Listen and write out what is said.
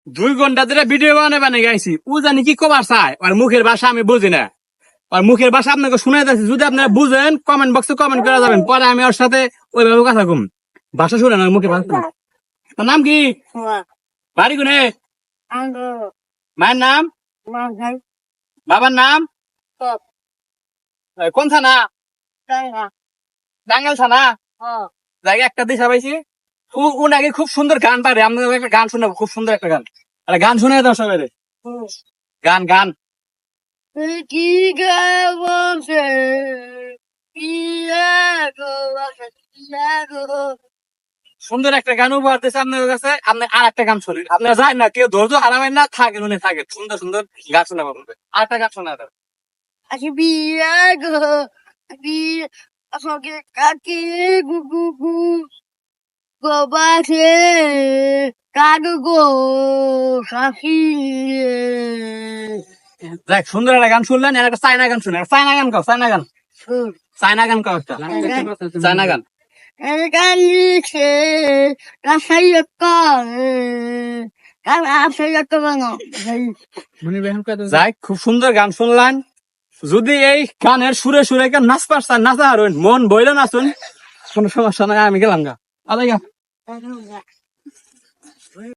2 ঘন্টা ধরে ভিডিও বানাই গাইছি ও জানি কি কবার চায় আর মুখের ভাষা আমি বুঝি না আর মুখের ভাষা আপনাকে শুনে যাচ্ছি যদি আপনারা বুঝেন কমেন্ট বক্সে কমেন্ট করে যাবেন পরে আমি ওর সাথে ওইভাবে কথা কম ভাষা শুনেন আর মুখে ভাষা শুনেন। তোর নাম কি বাড়ি কোনে মায়ের নাম বাবার নাম কোন থানা টাঙ্গাইল থানা জায়গা একটা দিশা পাইছি ও নাকি খুব সুন্দর গান পারে আপনাদের একটা গান শোনাবো খুব সুন্দর একটা গান একটা গান শুনে দাও সবাই গান গান কি বলছে সুন্দর একটা গান উপহার দিচ্ছে আপনাদের কাছে আপনি আর একটা গান শুনেন আপনারা যায় না কেউ ধৈর্য হারাবেন না থাকেন উনি থাকেন সুন্দর সুন্দর গান শোনাবো আর একটা গান শোনা দাও আজকে বিয়ে গো বিয়ে সঙ্গে কাকি গু গু গু গোবাসে কাকু গো কাকি দেখ সুন্দর একটা গান শুনলেন আর একটা চায়না গান শুনেন চায়না গান কাও চায়না গান কাও একটা চায়না গান গালিছে কাসাই যাই খুব সুন্দর গান শুনলেন যদি এই গানের সুরে সুরে কেউ নাচ পারছেন নাচা হারুন মন বইলে নাচুন কোনো সমস্যা নাই আমি গেলাম গা আলাই গা